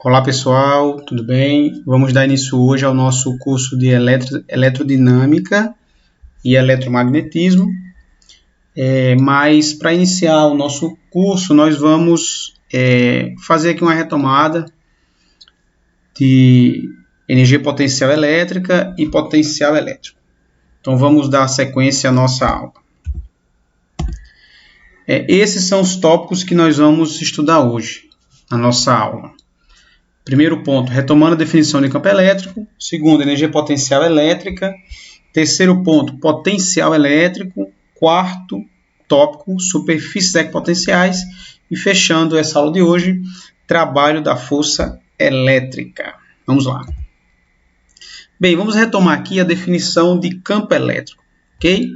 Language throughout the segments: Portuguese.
Olá pessoal, tudo bem? Vamos dar início hoje ao nosso curso de Eletrodinâmica e Eletromagnetismo. Mas para iniciar o nosso curso, nós vamos fazer aqui uma retomada de energia potencial elétrica e potencial elétrico. Então vamos dar sequência à nossa aula. Esses são os tópicos que nós vamos estudar hoje na nossa aula. Primeiro ponto, retomando a definição de campo elétrico. Segundo, energia potencial elétrica. Terceiro ponto, potencial elétrico. Quarto tópico, superfícies equipotenciais. E fechando essa aula de hoje, trabalho da força elétrica. Vamos lá. Bem, vamos retomar aqui a definição de campo elétrico, ok?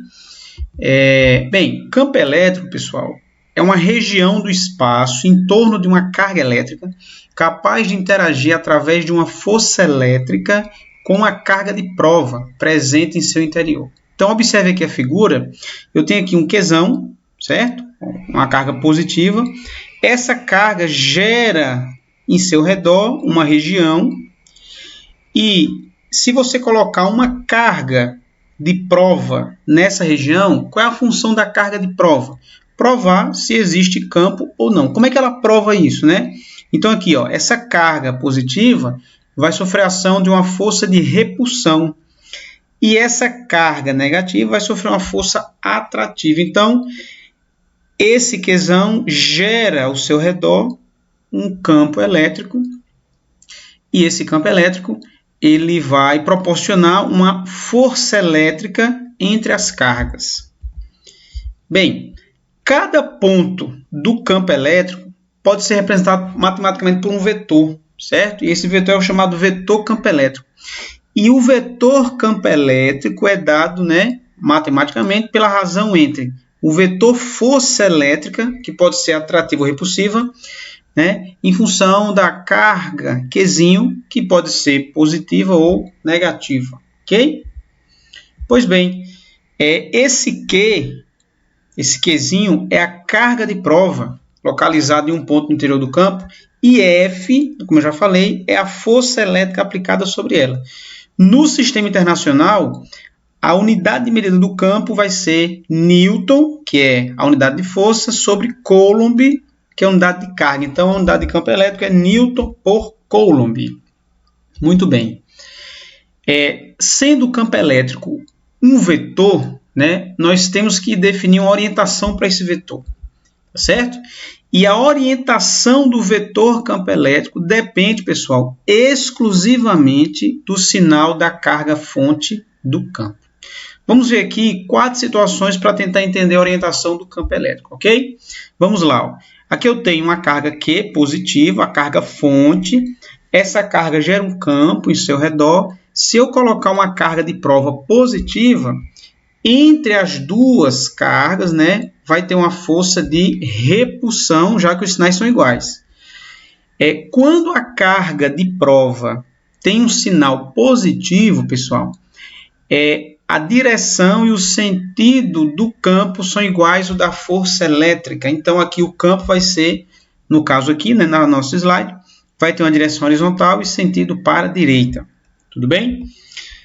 Campo elétrico, pessoal, é uma região do espaço em torno de uma carga elétrica capaz de interagir através de uma força elétrica com a carga de prova presente em seu interior. Então, observe aqui a figura. Eu tenho aqui um Qzão, certo? Uma carga positiva. Essa carga gera em seu redor uma região e se você colocar uma carga de prova nessa região, qual é a função da carga de prova? Provar se existe campo ou não. Como é que ela prova isso, né? Então aqui, ó, essa carga positiva vai sofrer ação de uma força de repulsão e essa carga negativa vai sofrer uma força atrativa. Então, esse Qzão gera ao seu redor um campo elétrico e esse campo elétrico ele vai proporcionar uma força elétrica entre as cargas. Bem, cada ponto do campo elétrico pode ser representado matematicamente por um vetor, certo? E esse vetor é o chamado vetor campo elétrico. E o vetor campo elétrico é dado, né, matematicamente pela razão entre o vetor força elétrica, que pode ser atrativa ou repulsiva, né, em função da carga Qzinho, que pode ser positiva ou negativa, ok? Pois bem, esse Qzinho é a carga de prova localizada em um ponto no interior do campo e F, como eu já falei, é a força elétrica aplicada sobre ela. No sistema internacional, a unidade de medida do campo vai ser Newton, que é a unidade de força, sobre Coulomb, que é a unidade de carga. Então, a unidade de campo elétrico é Newton por Coulomb. Muito bem. Sendo o campo elétrico um vetor, né, nós temos que definir uma orientação para esse vetor, certo? E a orientação do vetor campo elétrico depende, pessoal, exclusivamente do sinal da carga fonte do campo. Vamos ver aqui 4 situações para tentar entender a orientação do campo elétrico, ok? Vamos lá. Ó. Aqui eu tenho uma carga Q positiva, a carga fonte. Essa carga gera um campo em seu redor. Se eu colocar uma carga de prova positiva, entre as duas cargas, né, vai ter uma força de repulsão, já que os sinais são iguais. Quando a carga de prova tem um sinal positivo, pessoal, a direção e o sentido do campo são iguais ao da força elétrica. Então, aqui o campo vai ser, no caso aqui, né, na nosso slide, vai ter uma direção horizontal e sentido para a direita. Tudo bem?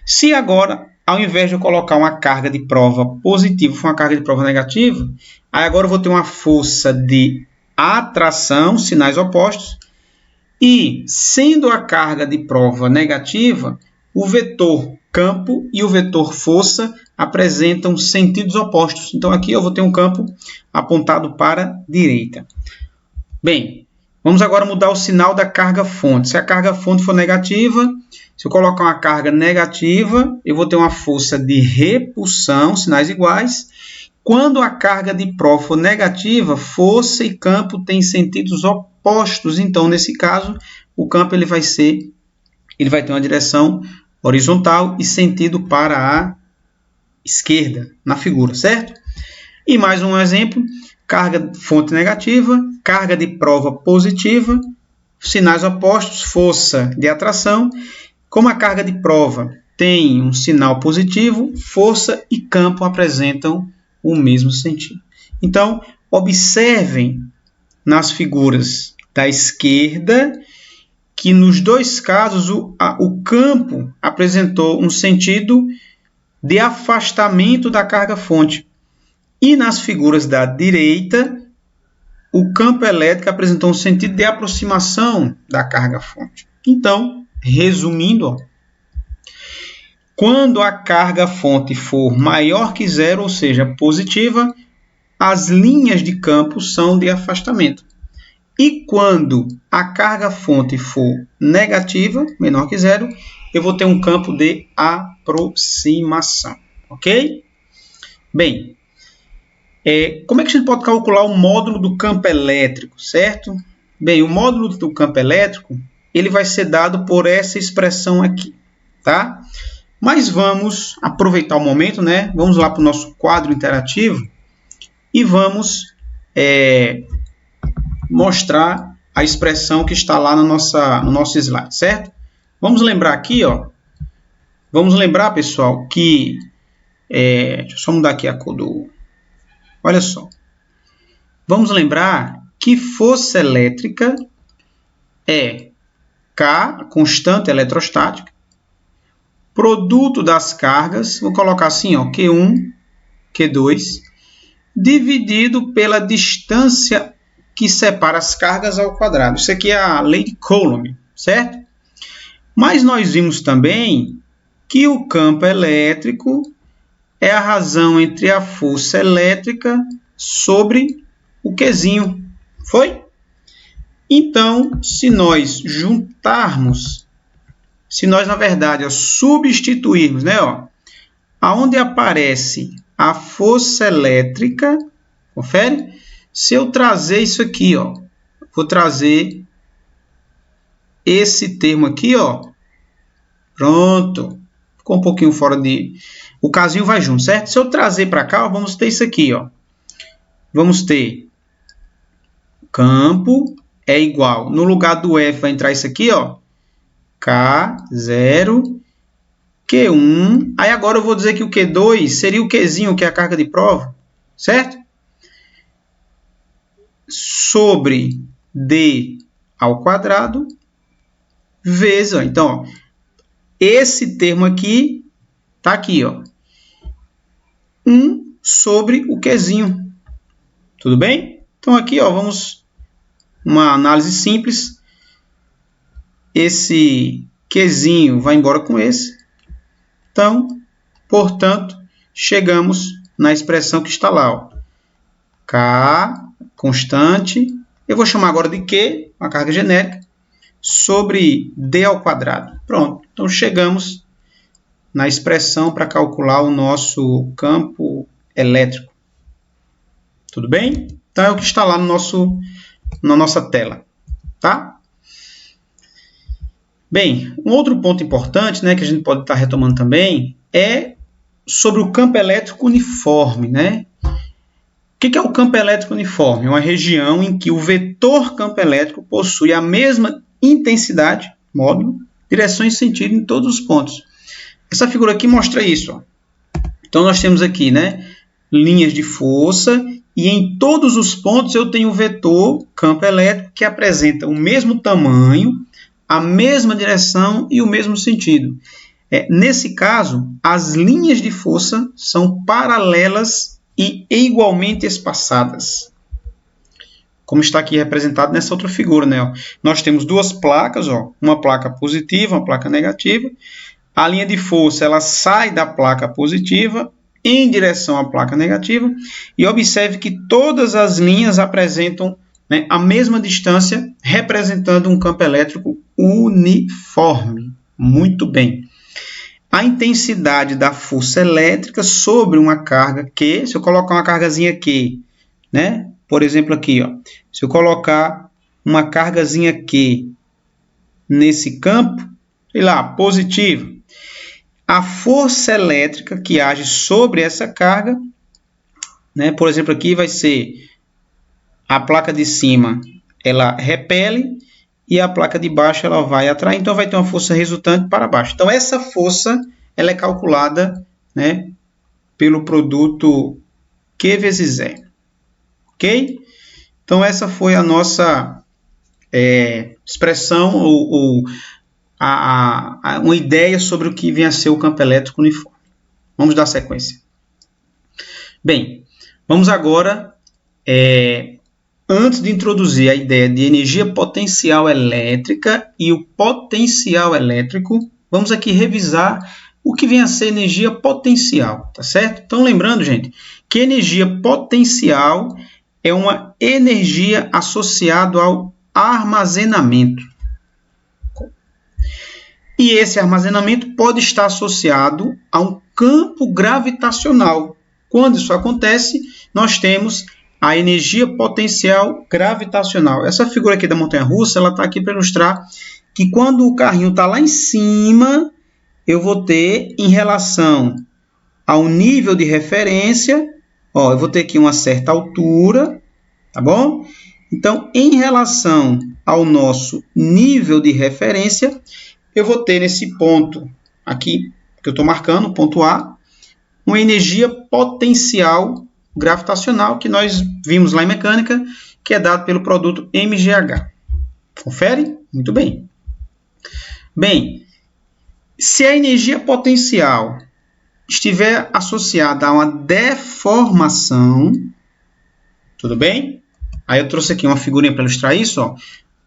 Se agora, ao invés de eu colocar uma carga de prova positiva, for uma carga de prova negativa, aí agora eu vou ter uma força de atração, sinais opostos, e sendo a carga de prova negativa, o vetor campo e o vetor força apresentam sentidos opostos. Então, aqui eu vou ter um campo apontado para a direita. Bem, vamos agora mudar o sinal da carga fonte. Se a carga fonte for negativa, se eu colocar uma carga negativa, eu vou ter uma força de repulsão, sinais iguais. Quando a carga de prova for negativa, força e campo têm sentidos opostos. Então, nesse caso, o campo ele vai ter uma direção horizontal e sentido para a esquerda na figura, certo? E mais um exemplo, carga fonte negativa, carga de prova positiva, sinais opostos, força de atração. Como a carga de prova tem um sinal positivo, força e campo apresentam o mesmo sentido. Então, observem nas figuras da esquerda que nos dois casos o campo apresentou um sentido de afastamento da carga-fonte. E nas figuras da direita, o campo elétrico apresentou um sentido de aproximação da carga-fonte. Então, resumindo, ó, quando a carga-fonte for maior que zero, ou seja, positiva, as linhas de campo são de afastamento. E quando a carga-fonte for negativa, menor que zero, eu vou ter um campo de aproximação. Ok? Bem, como é que a gente pode calcular o módulo do campo elétrico, certo? Bem, o módulo do campo elétrico, ele vai ser dado por essa expressão aqui, tá? Mas vamos aproveitar o momento, né? Vamos lá para o nosso quadro interativo e vamos mostrar a expressão que está lá no nosso slide, certo? Vamos lembrar aqui, ó. Vamos lembrar, pessoal, que... deixa eu só mudar aqui a cor do... Olha só. Vamos lembrar que força elétrica é K, constante eletrostática, produto das cargas, vou colocar assim, ó, Q1, Q2, dividido pela distância que separa as cargas ao quadrado. Isso aqui é a lei de Coulomb, certo? Mas nós vimos também que o campo elétrico é a razão entre a força elétrica sobre o Qzinho. Foi? Então, se nós juntarmos, se nós, na verdade, substituirmos, né, ó, aonde aparece a força elétrica, confere? Se eu trazer isso aqui, ó, vou trazer esse termo aqui, ó, pronto, ficou um pouquinho fora de... O casinho vai junto, certo? Se eu trazer para cá, ó, vamos ter isso aqui, ó. Vamos ter campo é igual, no lugar do F vai entrar isso aqui, ó, K0, Q1, aí agora eu vou dizer que o Q2 seria o Qzinho, que é a carga de prova, certo? Sobre D ao quadrado, vezes, ó, então, ó, esse termo aqui, tá aqui, ó, 1 sobre o Qzinho, tudo bem? Então, aqui, ó, vamos, uma análise simples, esse Qzinho vai embora com esse, então, portanto, chegamos na expressão que está lá, ó, K, constante, eu vou chamar agora de Q, uma carga genérica, sobre D ao quadrado. Pronto, então chegamos na expressão para calcular o nosso campo elétrico. Tudo bem? Então é o que está lá na nossa tela, tá? Bem, um outro ponto importante, né, que a gente pode estar retomando também, é sobre o campo elétrico uniforme, né? O que é o campo elétrico uniforme? É uma região em que o vetor campo elétrico possui a mesma intensidade, módulo, direção e sentido em todos os pontos. Essa figura aqui mostra isso, ó. Então, nós temos aqui, né, linhas de força e em todos os pontos eu tenho o vetor campo elétrico que apresenta o mesmo tamanho, a mesma direção e o mesmo sentido. Nesse caso, as linhas de força são paralelas e igualmente espaçadas. Como está aqui representado nessa outra figura, né? Nós temos duas placas, ó, uma placa positiva, uma placa negativa. A linha de força ela sai da placa positiva em direção à placa negativa. E observe que todas as linhas apresentam, né, a mesma distância, representando um campo elétrico uniforme. Muito bem. A intensidade da força elétrica sobre uma carga Q, se eu colocar uma cargazinha Q, né? Por exemplo aqui, ó, se eu colocar uma cargazinha Q nesse campo, sei lá, positivo, a força elétrica que age sobre essa carga, né? Por exemplo aqui vai ser a placa de cima, ela repele e a placa de baixo ela vai atrair, então vai ter uma força resultante para baixo. Então essa força ela é calculada, né, pelo produto Q vezes E. Ok? Então essa foi a nossa expressão ou uma ideia sobre o que vem a ser o campo elétrico uniforme. Vamos dar sequência. Bem, vamos agora, antes de introduzir a ideia de energia potencial elétrica e o potencial elétrico, vamos aqui revisar o que vem a ser energia potencial, tá certo? Então, lembrando, gente, que energia potencial é uma energia associada ao armazenamento. E esse armazenamento pode estar associado a um campo gravitacional. Quando isso acontece, nós temos a energia potencial gravitacional. Essa figura aqui da montanha-russa, ela está aqui para ilustrar que quando o carrinho está lá em cima, eu vou ter, em relação ao nível de referência, eu vou ter aqui uma certa altura, tá bom? Então, em relação ao nosso nível de referência, eu vou ter nesse ponto aqui, que eu estou marcando, ponto A, uma energia potencial gravitacional, que nós vimos lá em mecânica, que é dado pelo produto mgh. Confere? Muito bem. Bem, se a energia potencial estiver associada a uma deformação, tudo bem? Aí eu trouxe aqui uma figurinha para ilustrar isso, ó.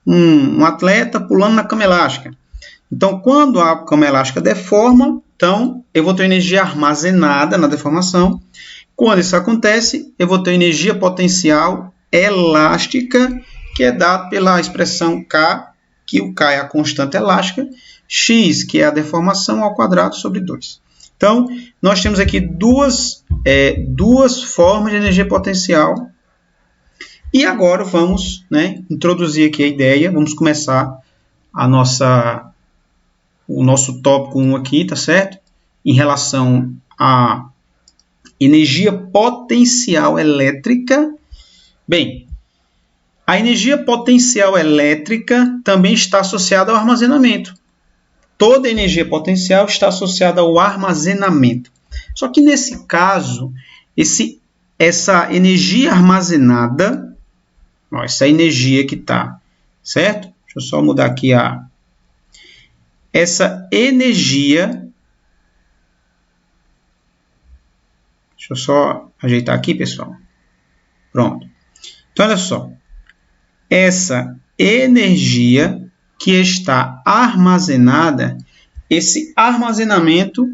Um atleta pulando na cama elástica. Então, quando a cama elástica deforma, então eu vou ter energia armazenada na deformação. Quando isso acontece, eu vou ter energia potencial elástica, que é dada pela expressão K, que o K é a constante elástica, x, que é a deformação ao quadrado sobre 2. Então, nós temos aqui duas formas de energia potencial. E agora vamos, introduzir aqui a ideia, vamos começar o nosso tópico 1 aqui, tá certo? Em relação à energia potencial elétrica. Bem, a energia potencial elétrica também está associada ao armazenamento. Toda energia potencial está associada ao armazenamento. Só que nesse caso, essa energia armazenada, essa energia que está, certo? Deixa eu só mudar aqui essa energia. Deixa eu só ajeitar aqui, pessoal. Pronto. Então, olha só. Essa energia que está armazenada, esse armazenamento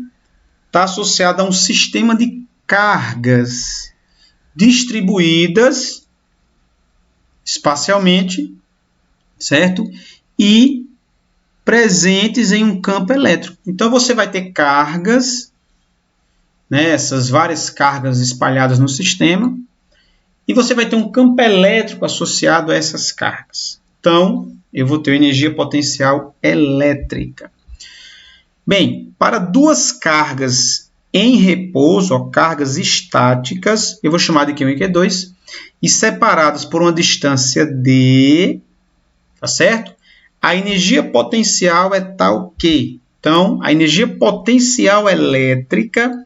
está associado a um sistema de cargas distribuídas espacialmente, certo? E presentes em um campo elétrico. Então, você vai ter cargas, essas várias cargas espalhadas no sistema, e você vai ter um campo elétrico associado a essas cargas. Então, eu vou ter energia potencial elétrica. Bem, para duas cargas em repouso, cargas estáticas, eu vou chamar de Q1 e Q2, e separadas por uma distância d, tá certo? A energia potencial é tal que, então, a energia potencial elétrica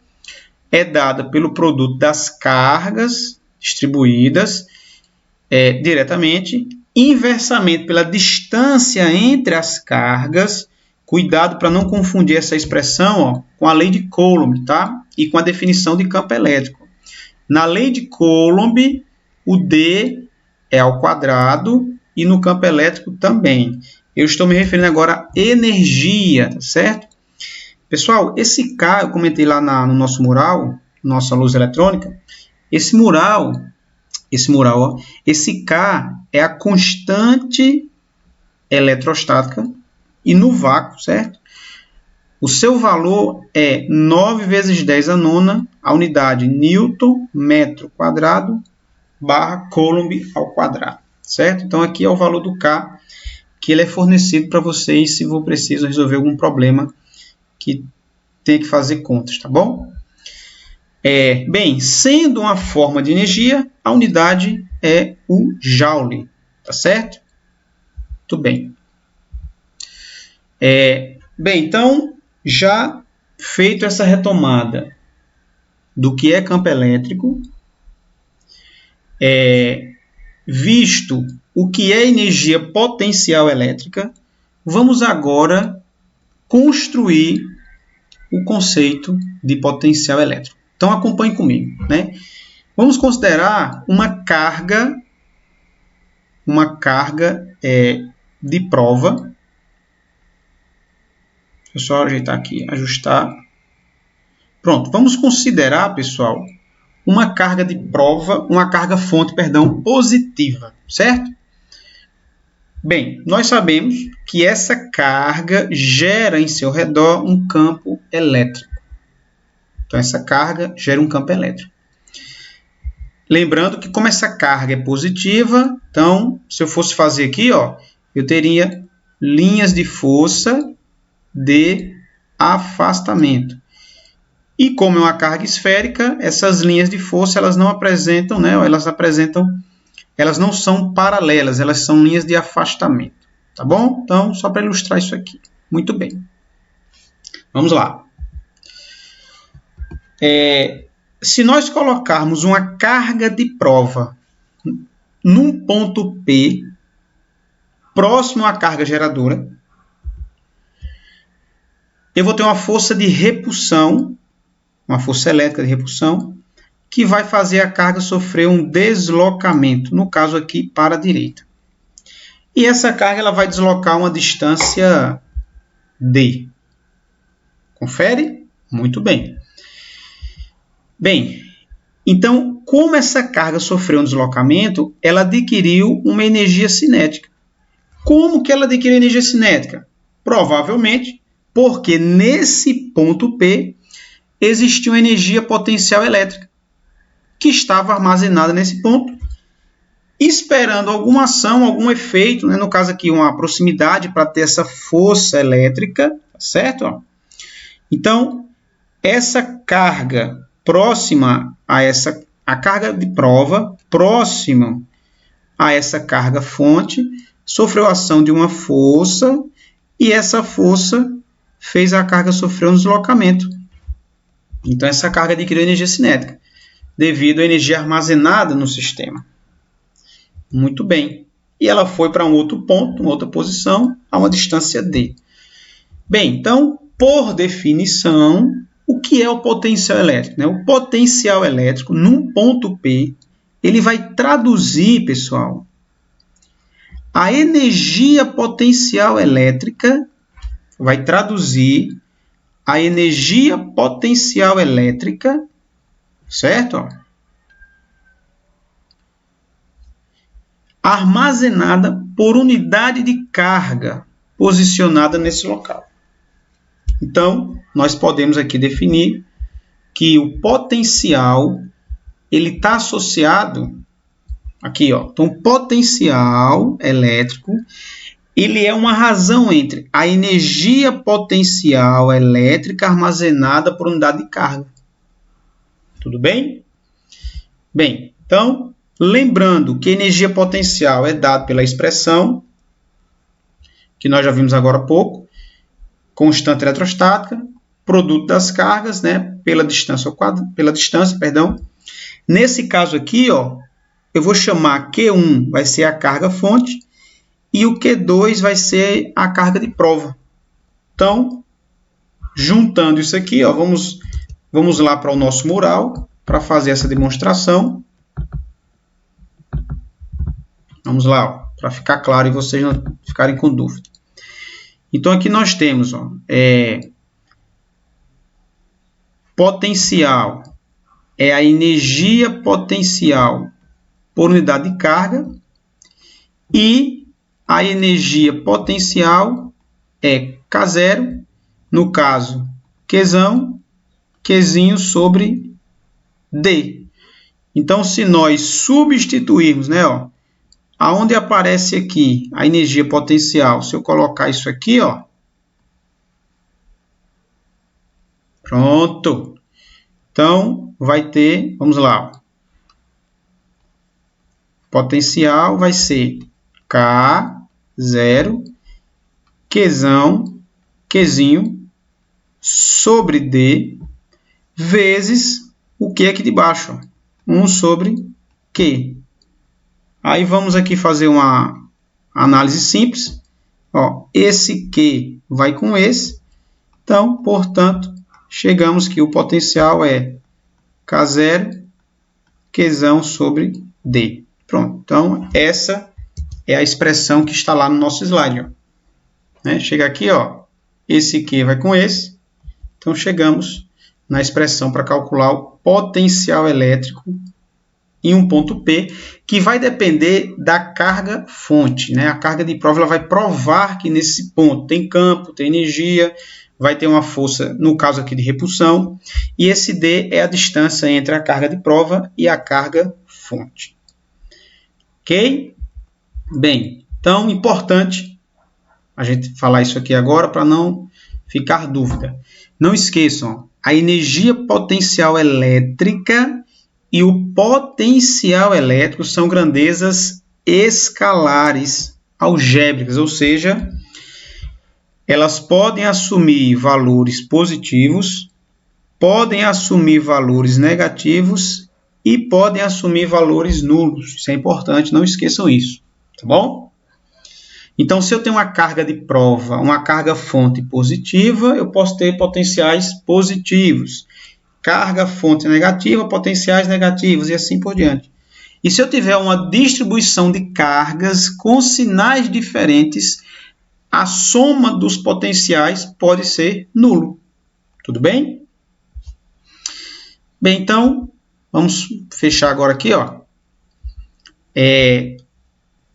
é dada pelo produto das cargas distribuídas diretamente, inversamente pela distância entre as cargas. Cuidado para não confundir essa expressão com a lei de Coulomb, tá? E com a definição de campo elétrico. Na lei de Coulomb, o D é ao quadrado e no campo elétrico também. Eu estou me referindo agora à energia, tá certo? Pessoal, esse K, eu comentei lá no nosso mural, nossa luz eletrônica, esse K é a constante eletrostática e no vácuo, certo? O seu valor é 9 vezes 10 a nona, a unidade Newton, metro quadrado, barra Coulomb ao quadrado, certo? Então, aqui é o valor do K, que ele é fornecido para vocês se for preciso resolver algum problema que tem que fazer contas, tá bom? Bem, sendo uma forma de energia, a unidade é o Joule, tá certo? Muito bem. Bem, então, já feito essa retomada do que é campo elétrico, visto o que é energia potencial elétrica, vamos agora construir o conceito de potencial elétrico. Então, acompanhe comigo, né? Vamos considerar uma carga de prova. Deixa eu só ajeitar aqui, ajustar. Pronto, vamos considerar, pessoal, uma carga de prova, uma carga fonte, perdão, positiva, certo? Bem, nós sabemos que essa carga gera em seu redor um campo elétrico. Então, essa carga gera um campo elétrico. Lembrando que como essa carga é positiva, então, se eu fosse fazer aqui, ó, eu teria linhas de força de afastamento. E como é uma carga esférica, essas linhas de força elas não apresentam, né, elas não são paralelas, elas são linhas de afastamento. Tá bom? Então, só para ilustrar isso aqui. Muito bem. Vamos lá. Se nós colocarmos uma carga de prova num ponto P, próximo à carga geradora, eu vou ter uma força de repulsão, uma força elétrica de repulsão, que vai fazer a carga sofrer um deslocamento, no caso aqui para a direita. E essa carga ela vai deslocar uma distância D. Confere? Muito bem. Bem, então, como essa carga sofreu um deslocamento, ela adquiriu uma energia cinética. Como que ela adquiriu energia cinética? Provavelmente porque nesse ponto P existia uma energia potencial elétrica que estava armazenada nesse ponto, esperando alguma ação, algum efeito, né? No caso aqui uma proximidade para ter essa força elétrica, certo? Então, essa carga próxima a carga de prova, próxima a essa carga fonte, sofreu a ação de uma força e essa força fez a carga sofrer um deslocamento. Então, essa carga adquiriu energia cinética, devido à energia armazenada no sistema. Muito bem. E ela foi para um outro ponto, uma outra posição, a uma distância D. Bem, então, por definição, o que é o potencial elétrico? O potencial elétrico, num ponto P, ele vai traduzir, pessoal, a energia potencial elétrica, vai traduzir a energia potencial elétrica, certo? Armazenada por unidade de carga posicionada nesse local. Então, nós podemos aqui definir que o potencial ele está associado aqui, ó. Então, o potencial elétrico ele é uma razão entre a energia potencial elétrica armazenada por unidade de carga. Tudo bem? Bem, então, lembrando que energia potencial é dada pela expressão que nós já vimos agora há pouco, constante eletrostática, produto das cargas, né, pela distância, perdão. Nesse caso aqui, ó, eu vou chamar Q1 vai ser a carga fonte e o Q2 vai ser a carga de prova. Então, juntando isso aqui, ó, vamos lá para o nosso mural para fazer essa demonstração. Vamos lá, para ficar claro e vocês não ficarem com dúvida. Então, aqui nós temos ó, potencial, é a energia potencial por unidade de carga, e a energia potencial é K0, no caso, Qzinho sobre D. Então, se nós substituirmos, né, ó, aonde aparece aqui a energia potencial, se eu colocar isso aqui, ó, pronto. Então, vai ter, vamos lá, ó, potencial vai ser K0, Qzinho sobre D, vezes o Q aqui de baixo, ó, 1 sobre Q. Aí vamos aqui fazer uma análise simples. Ó, esse Q vai com esse. Então, portanto, chegamos que o potencial é K0, Qzão sobre D. Pronto. Então, essa é a expressão que está lá no nosso slide. Ó. Né? Chega aqui, ó, esse Q vai com esse. Então, chegamos na expressão para calcular o potencial elétrico em um ponto P, que vai depender da carga fonte. Né? A carga de prova ela vai provar que nesse ponto tem campo, tem energia, vai ter uma força, no caso aqui de repulsão, e esse D é a distância entre a carga de prova e a carga fonte. Ok? Bem, então, importante a gente falar isso aqui agora para não ficar dúvida. Não esqueçam, a energia potencial elétrica e o potencial elétrico são grandezas escalares algébricas, ou seja, elas podem assumir valores positivos, podem assumir valores negativos e podem assumir valores nulos. Isso é importante, não esqueçam isso, tá bom? Então, se eu tenho uma carga de prova, uma carga fonte positiva, eu posso ter potenciais positivos. Carga fonte negativa, potenciais negativos e assim por diante. E se eu tiver uma distribuição de cargas com sinais diferentes, a soma dos potenciais pode ser nulo. Tudo bem? Bem, então, vamos fechar agora aqui. Ó.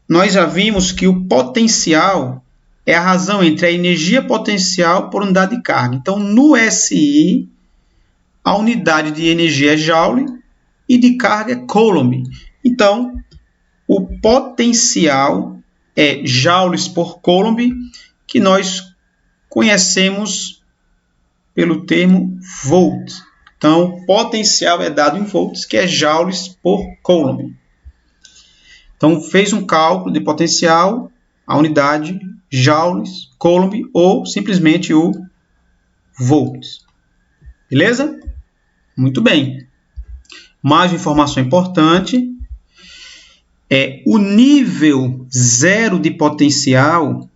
Nós já vimos que o potencial é a razão entre a energia potencial por unidade de carga. Então, no SI, a unidade de energia é Joule e de carga é Coulomb. Então, o potencial é joules por Coulomb, que nós conhecemos pelo termo volt. Então, o potencial é dado em volts, que é joules por Coulomb. Então, fez um cálculo de potencial, a unidade joules, Coulomb ou simplesmente o volts. Beleza? Muito bem. Mais uma informação importante é o nível zero de potencial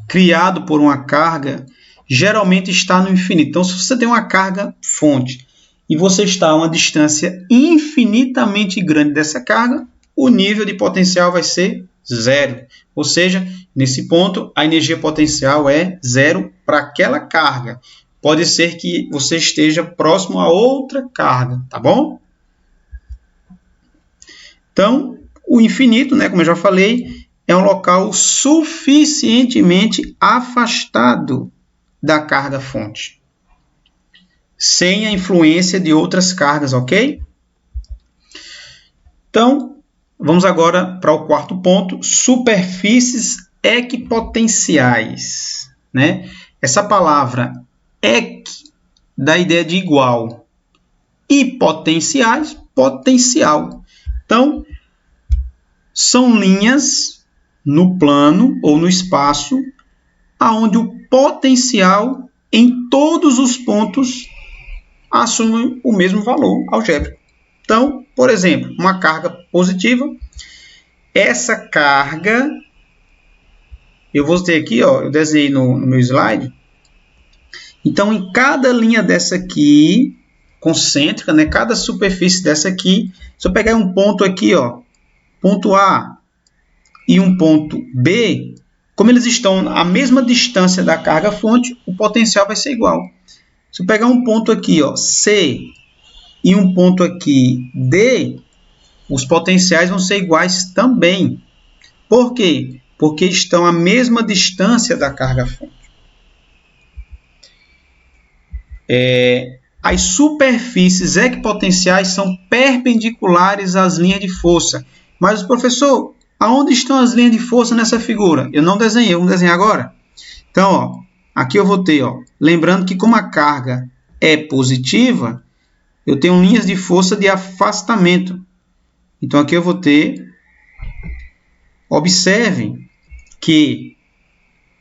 criado por uma carga geralmente está no infinito. Então, se você tem uma carga fonte e você está a uma distância infinitamente grande dessa carga, o nível de potencial vai ser zero. Ou seja, nesse ponto, a energia potencial é zero para aquela carga. Pode ser que você esteja próximo a outra carga, tá bom? Então, o infinito, né, como eu já falei, é um local suficientemente afastado da carga fonte, sem a influência de outras cargas, ok? Então, vamos agora para o quarto ponto, superfícies equipotenciais. Né? Essa palavra equi dá a ideia de igual e potenciais, potencial. Então, são linhas no plano ou no espaço onde o potencial em todos os pontos assume o mesmo valor algébrico. Então, por exemplo, uma carga positiva, essa carga, eu vou ter aqui, ó, eu desenhei no meu slide. Então, em cada linha dessa aqui, concêntrica, né, cada superfície dessa aqui, se eu pegar um ponto aqui, ó, ponto A e um ponto B, como eles estão à mesma distância da carga fonte, o potencial vai ser igual. Se eu pegar um ponto aqui, ó, C, e um ponto aqui D, os potenciais vão ser iguais também. Por quê? Porque estão à mesma distância da carga fonte. As superfícies equipotenciais são perpendiculares às linhas de força. Mas, professor, aonde estão as linhas de força nessa figura? Eu não desenhei, vamos desenhar agora? Então, ó, aqui eu vou ter, ó, lembrando que como a carga é positiva, eu tenho linhas de força de afastamento. Então, aqui eu vou ter, observem que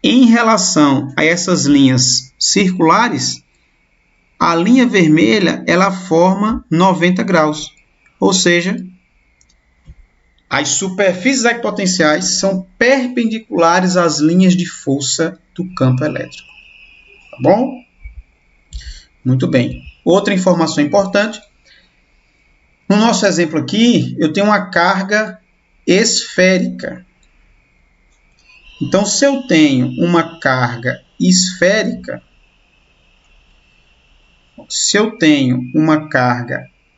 em relação a essas linhas circulares, a linha vermelha ela forma 90 graus. Ou seja, As superfícies equipotenciais são perpendiculares às linhas de força do campo elétrico. Tá bom? Muito bem. Outra informação importante. No nosso exemplo aqui, eu tenho uma carga esférica. Então, se eu tenho uma carga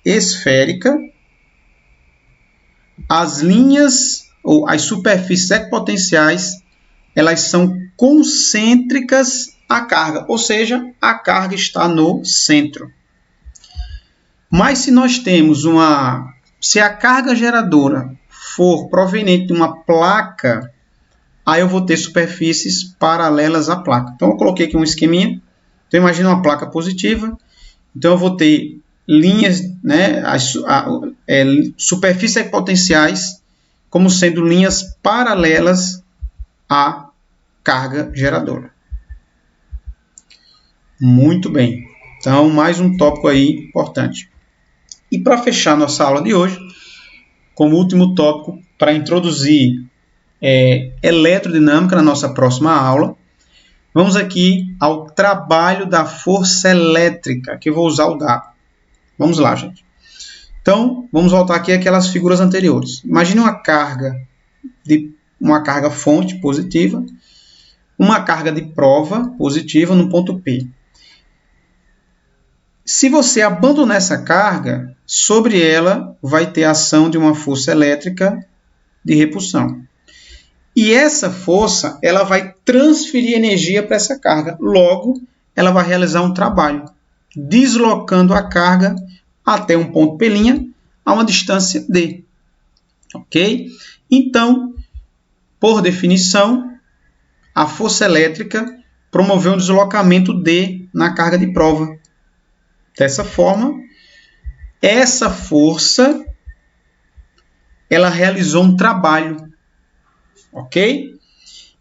esférica, as linhas ou as superfícies equipotenciais, elas são concêntricas à carga, ou seja, a carga está no centro. Mas se nós temos se a carga geradora for proveniente de uma placa, aí eu vou ter superfícies paralelas à placa. Então, eu coloquei aqui um esqueminha. Então, imagina uma placa positiva. Então, eu vou ter linhas, né, superfícies equipotenciais como sendo linhas paralelas à carga geradora. Muito bem. Então, mais um tópico aí importante. E para fechar nossa aula de hoje, como último tópico, para introduzir eletrodinâmica na nossa próxima aula, vamos aqui ao trabalho da força elétrica, que eu vou usar o dado. Vamos lá, gente. Então, vamos voltar aqui àquelas figuras anteriores. Imagine uma carga fonte positiva, uma carga de prova positiva no ponto P. Se você abandonar essa carga, sobre ela vai ter a ação de uma força elétrica de repulsão. E essa força, ela vai transferir energia para essa carga. Logo, ela vai realizar um trabalho, deslocando a carga até um ponto P' a uma distância D. Ok? Então, por definição, a força elétrica promoveu um deslocamento D na carga de prova. Dessa forma, essa força, ela realizou um trabalho. Ok?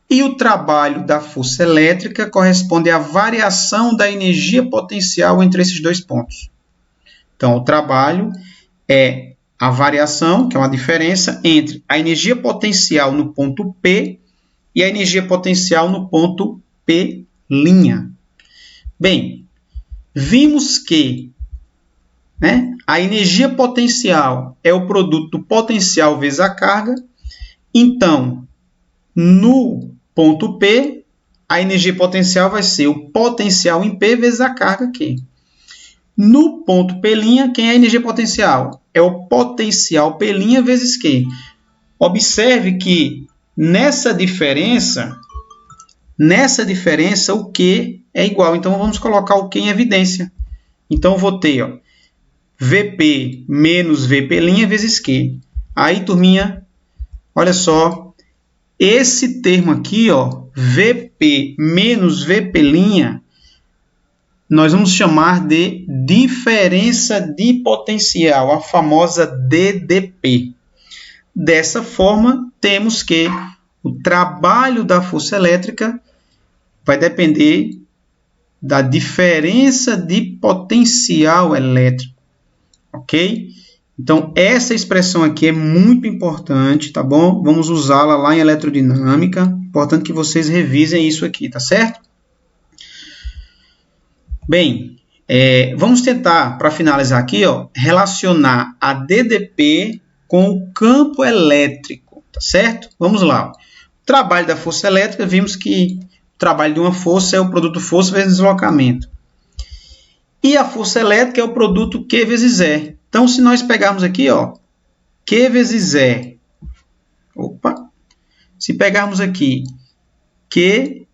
E o trabalho da força elétrica corresponde à variação da energia potencial entre esses dois pontos. Então, o trabalho é a variação, que é uma diferença entre a energia potencial no ponto P e a energia potencial no ponto P'. Bem, vimos que a energia potencial é o produto do potencial vezes a carga. Então, no ponto P, a energia potencial vai ser o potencial em P vezes a carga Q. No ponto P', quem é a energia potencial? É o potencial P' vezes Q. Observe que nessa diferença o Q é igual. Então, vamos colocar o Q em evidência. Então, eu vou ter Vp menos Vp' vezes Q. Aí, turminha, olha só. Esse termo aqui, Vp menos Vp', nós vamos chamar de diferença de potencial, a famosa DDP. Dessa forma, temos que o trabalho da força elétrica vai depender da diferença de potencial elétrico, ok? Então, essa expressão aqui é muito importante, tá bom? Vamos usá-la lá em eletrodinâmica. Importante que vocês revisem isso aqui, tá certo? Bem, vamos tentar, para finalizar aqui, relacionar a DDP com o campo elétrico, tá certo? Vamos lá. O trabalho da força elétrica, vimos que o trabalho de uma força é o produto força vezes deslocamento. E a força elétrica é o produto Q vezes E. Então, se nós pegarmos aqui, Q vezes E. Se pegarmos aqui Q,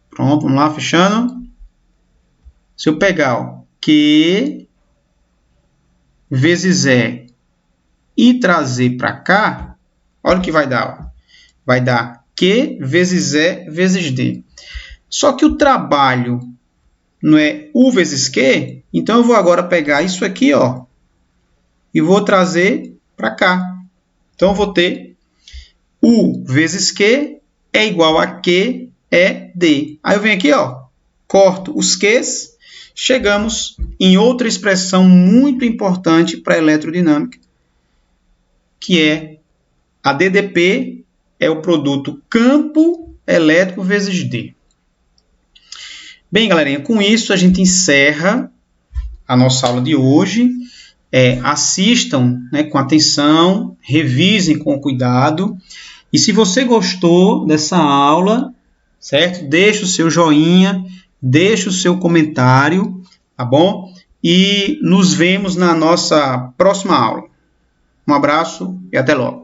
pronto, vamos lá, fechando. Se eu pegar Q vezes E e trazer para cá, olha o que vai dar. Vai dar Q vezes E vezes D. Só que o trabalho não é U vezes Q, então eu vou agora pegar isso aqui, e vou trazer para cá. Então, eu vou ter U vezes Q é igual a Q é D. Aí eu venho aqui, corto os Qs, chegamos em outra expressão muito importante para a eletrodinâmica, que é a DDP, é o produto campo elétrico vezes D. Bem, galerinha, com isso a gente encerra a nossa aula de hoje. Assistam, né, com atenção, revisem com cuidado. E se você gostou dessa aula, certo? Deixe o seu joinha, deixe o seu comentário, tá bom? E nos vemos na nossa próxima aula. Um abraço e até logo.